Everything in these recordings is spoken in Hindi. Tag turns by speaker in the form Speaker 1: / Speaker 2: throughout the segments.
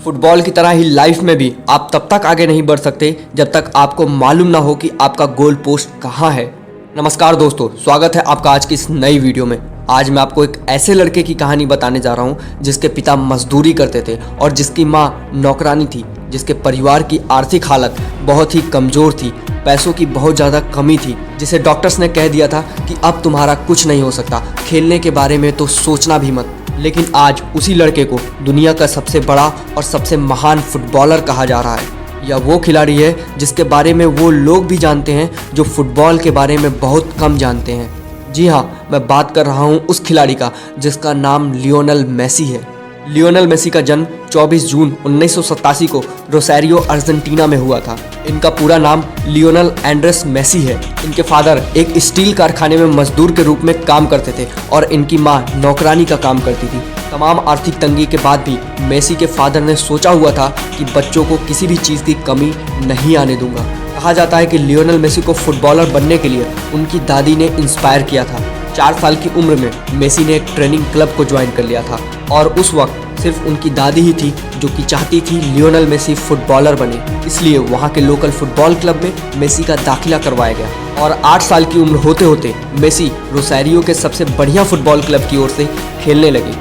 Speaker 1: फुटबॉल की तरह ही लाइफ में भी आप तब तक आगे नहीं बढ़ सकते जब तक आपको मालूम ना हो कि आपका गोल पोस्ट कहाँ है। नमस्कार दोस्तों, स्वागत है आपका आज की इस नई वीडियो में। आज मैं आपको एक ऐसे लड़के की कहानी बताने जा रहा हूँ जिसके पिता मजदूरी करते थे और जिसकी माँ नौकरानी थी, जिसके परिवार की आर्थिक हालत बहुत ही कमज़ोर थी, पैसों की बहुत ज़्यादा कमी थी, जिसे डॉक्टर्स ने कह दिया था कि अब तुम्हारा कुछ नहीं हो सकता, खेलने के बारे में तो सोचना भी मत। लेकिन आज उसी लड़के को दुनिया का सबसे बड़ा और सबसे महान फुटबॉलर कहा जा रहा है। यह वो खिलाड़ी है जिसके बारे में वो लोग भी जानते हैं जो फुटबॉल के बारे में बहुत कम जानते हैं। जी हाँ, मैं बात कर रहा हूँ उस खिलाड़ी का जिसका नाम लियोनेल मेसी है। लियोनेल मेसी का जन्म 24 जून 1987 को रोसैरियो अर्जेंटीना में हुआ था। इनका पूरा नाम लियोनेल एंड्रेस मेसी है। इनके फादर एक स्टील कारखाने में मजदूर के रूप में काम करते थे और इनकी मां नौकरानी का काम करती थी। तमाम आर्थिक तंगी के बाद भी मेसी के फादर ने सोचा हुआ था कि बच्चों को किसी भी चीज़ की कमी नहीं आने दूंगा। कहा जाता है कि लियोनेल मेसी को फुटबॉलर बनने के लिए उनकी दादी ने इंस्पायर किया था। 4 साल की उम्र में मेसी ने एक ट्रेनिंग क्लब को ज्वाइन कर लिया था और उस वक्त सिर्फ उनकी दादी ही थी जो कि चाहती थी लियोनेल मेसी फुटबॉलर बने। इसलिए वहाँ के लोकल फुटबॉल क्लब में मेसी का दाखिला करवाया गया और 8 साल की उम्र होते होते मेसी रोसैरियो के सबसे बढ़िया फुटबॉल क्लब की ओर से खेलने लगे।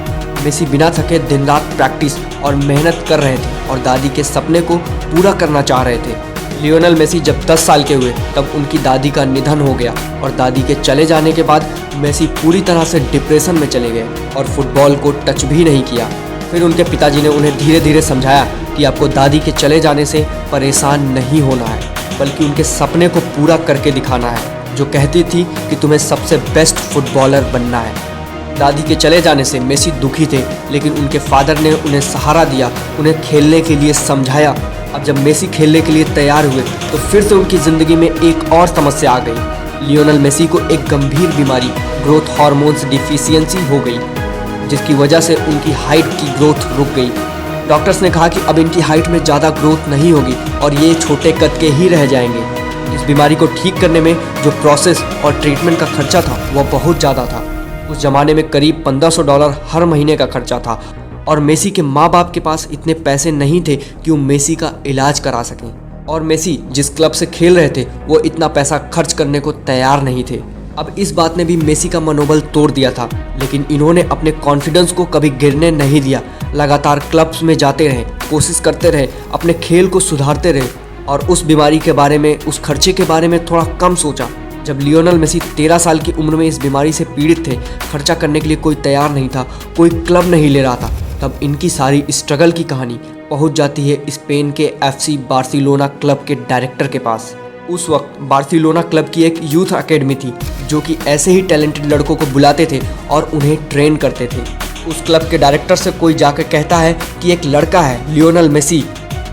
Speaker 1: मेसी बिना थके दिन रात प्रैक्टिस और मेहनत कर रहे थे और दादी के सपने को पूरा करना चाह रहे थे। लियोनेल मेसी जब 10 साल के हुए तब उनकी दादी का निधन हो गया और दादी के चले जाने के बाद मेसी पूरी तरह से डिप्रेशन में चले गए और फुटबॉल को टच भी नहीं किया। फिर उनके पिताजी ने उन्हें धीरे धीरे समझाया कि आपको दादी के चले जाने से परेशान नहीं होना है, बल्कि उनके सपने को पूरा करके दिखाना है, जो कहती थी कि तुम्हें सबसे बेस्ट फुटबॉलर बनना है। दादी के चले जाने से मेसी दुखी थे, लेकिन उनके फादर ने उन्हें सहारा दिया, उन्हें खेलने के लिए समझाया। अब जब मेसी खेलने के लिए तैयार हुए तो फिर से उनकी ज़िंदगी में एक और समस्या आ गई। लियोनेल मेसी को एक गंभीर बीमारी ग्रोथ हार्मोन्स डिफिशियंसी हो गई, जिसकी वजह से उनकी हाइट की ग्रोथ रुक गई। डॉक्टर्स ने कहा कि अब इनकी हाइट में ज़्यादा ग्रोथ नहीं होगी और ये छोटे कद के ही रह जाएंगे। इस बीमारी को ठीक करने में जो प्रोसेस और ट्रीटमेंट का खर्चा था वह बहुत ज़्यादा था। उस ज़माने में करीब $1500 हर महीने का खर्चा था और मेसी के माँ बाप के पास इतने पैसे नहीं थे कि वो मेसी का इलाज करा सकें। और मेसी जिस क्लब से खेल रहे थे वो इतना पैसा खर्च करने को तैयार नहीं थे। अब इस बात ने भी मेसी का मनोबल तोड़ दिया था, लेकिन इन्होंने अपने कॉन्फिडेंस को कभी गिरने नहीं दिया। लगातार क्लब्स में जाते रहे, कोशिश करते रहे, अपने खेल को सुधारते रहे और उस बीमारी के बारे में, उस खर्चे के बारे में थोड़ा कम सोचा। जब लियोनेल मेसी 13 साल की उम्र में इस बीमारी से पीड़ित थे, खर्चा करने के लिए कोई तैयार नहीं था, कोई क्लब नहीं ले रहा था, तब इनकी सारी स्ट्रगल की कहानी पहुंच जाती है स्पेन के FC बार्सिलोना क्लब के डायरेक्टर के पास। उस वक्त बार्सिलोना क्लब की एक यूथ एकेडमी थी जो कि ऐसे ही टैलेंटेड लड़कों को बुलाते थे और उन्हें ट्रेन करते थे। उस क्लब के डायरेक्टर से कोई जाकर कहता है कि एक लड़का है लियोनेल मेसी,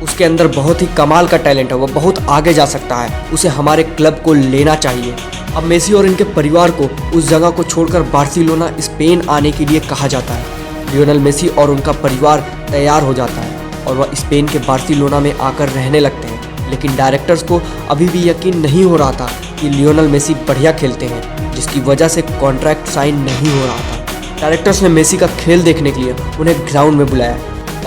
Speaker 1: उसके अंदर बहुत ही कमाल का टैलेंट है, वो बहुत आगे जा सकता है, उसे हमारे क्लब को लेना चाहिए। अब मेसी और इनके परिवार को उस जगह को छोड़कर बार्सिलोना स्पेन आने के लिए कहा जाता है। लियोनेल मेसी और उनका परिवार तैयार हो जाता है और वह स्पेन के बार्सिलोना में आकर रहने लगते हैं। लेकिन डायरेक्टर्स को अभी भी यकीन नहीं हो रहा था कि लियोनेल मेसी बढ़िया खेलते हैं, जिसकी वजह से कॉन्ट्रैक्ट साइन नहीं हो रहा था। डायरेक्टर्स ने मेसी का खेल देखने के लिए उन्हें ग्राउंड में बुलाया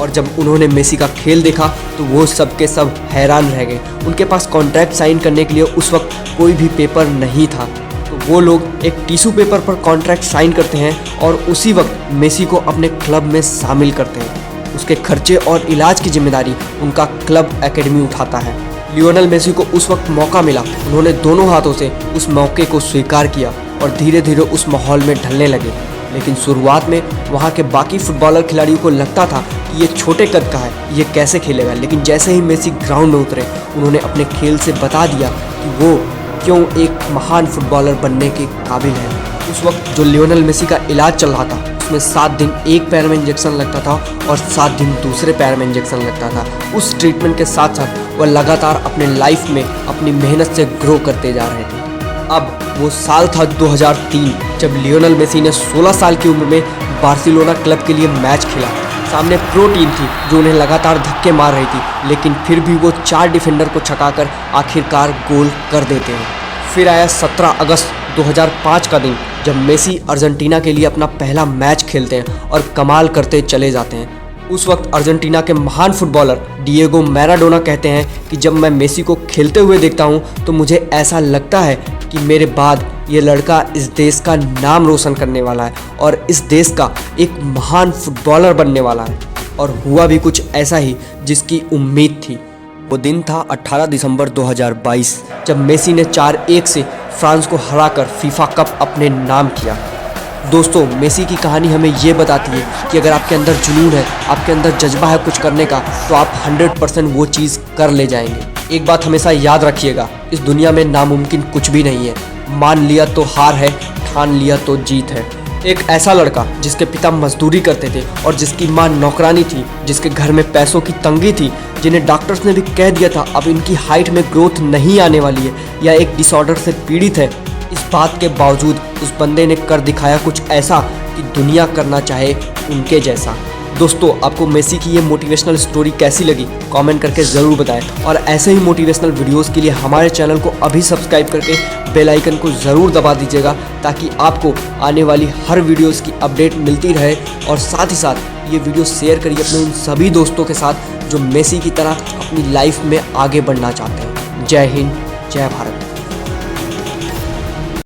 Speaker 1: और जब उन्होंने मेसी का खेल देखा तो वो सब के सब हैरान रह गए। उनके पास कॉन्ट्रैक्ट साइन करने के लिए उस वक्त कोई भी पेपर नहीं था, तो वो लोग एक टिश्यू पेपर पर कॉन्ट्रैक्ट साइन करते हैं और उसी वक्त मेसी को अपने क्लब में शामिल करते हैं। उसके खर्चे और इलाज की जिम्मेदारी उनका क्लब एकेडमी उठाता है। लियोनेल मेसी को उस वक्त मौका मिला, उन्होंने दोनों हाथों से उस मौके को स्वीकार किया और धीरे धीरे उस माहौल में ढलने लगे। लेकिन शुरुआत में वहाँ के बाकी फुटबॉलर खिलाड़ियों को लगता था कि ये छोटे कद का है, ये कैसे खेलेगा। लेकिन जैसे ही मेसी ग्राउंड में उतरे, उन्होंने अपने खेल से बता दिया कि वो क्यों एक महान फुटबॉलर बनने के काबिल है। उस वक्त जो लियोनेल मेसी का इलाज चल रहा था उसमें 7 दिन एक पैर में इंजेक्शन लगता था और 7 दिन दूसरे पैर में इंजेक्शन लगता था। उस ट्रीटमेंट के साथ साथ वह लगातार अपने लाइफ में अपनी मेहनत से ग्रो करते जा रहे थे। अब वो साल था 2003 जब लियोनेल मेसी ने 16 साल की उम्र में बार्सिलोना क्लब के लिए मैच खेला। सामने प्रो टीम थी जो उन्हें लगातार धक्के मार रही थी, लेकिन फिर भी वो 4 डिफेंडर को छकाकर आखिरकार गोल कर देते हैं। फिर आया 17 अगस्त 2005 का दिन जब मेसी अर्जेंटीना के लिए अपना पहला मैच खेलते हैं और कमाल करते चले जाते हैं। उस वक्त अर्जेंटीना के महान फुटबॉलर डिएगो मैराडोना कहते हैं कि जब मैं मेसी को खेलते हुए देखता हूं तो मुझे ऐसा लगता है कि मेरे बाद ये लड़का इस देश का नाम रोशन करने वाला है और इस देश का एक महान फुटबॉलर बनने वाला है। और हुआ भी कुछ ऐसा ही जिसकी उम्मीद थी। वो दिन था 18 दिसंबर 2022 जब मेसी ने 4-1 से फ्रांस को हराकर फीफा कप अपने नाम किया। दोस्तों, मेसी की कहानी हमें ये बताती है कि अगर आपके अंदर जुनून है, आपके अंदर जज्बा है कुछ करने का, तो आप 100% वो चीज़ कर ले जाएंगे। एक बात हमेशा याद रखिएगा, इस दुनिया में नामुमकिन कुछ भी नहीं है। मान लिया तो हार है, ठान लिया तो जीत है। एक ऐसा लड़का जिसके पिता मजदूरी करते थे और जिसकी माँ नौकरानी थी, जिसके घर में पैसों की तंगी थी, जिन्हें डॉक्टर्स ने भी कह दिया था अब इनकी हाइट में ग्रोथ नहीं आने वाली है या एक डिसऑर्डर से पीड़ित है, इस बात के बावजूद उस बंदे ने कर दिखाया कुछ ऐसा कि दुनिया करना चाहे उनके जैसा। दोस्तों, आपको मेसी की ये मोटिवेशनल स्टोरी कैसी लगी कमेंट करके ज़रूर बताएं और ऐसे ही मोटिवेशनल वीडियोस के लिए हमारे चैनल को अभी सब्सक्राइब करके बेल आइकन को ज़रूर दबा दीजिएगा ताकि आपको आने वाली हर वीडियोस की अपडेट मिलती रहे। और साथ ही साथ ये वीडियो शेयर करिए अपने उन सभी दोस्तों के साथ जो मेसी की तरह अपनी लाइफ में आगे बढ़ना चाहते हैं। जय हिंद, जय भारत।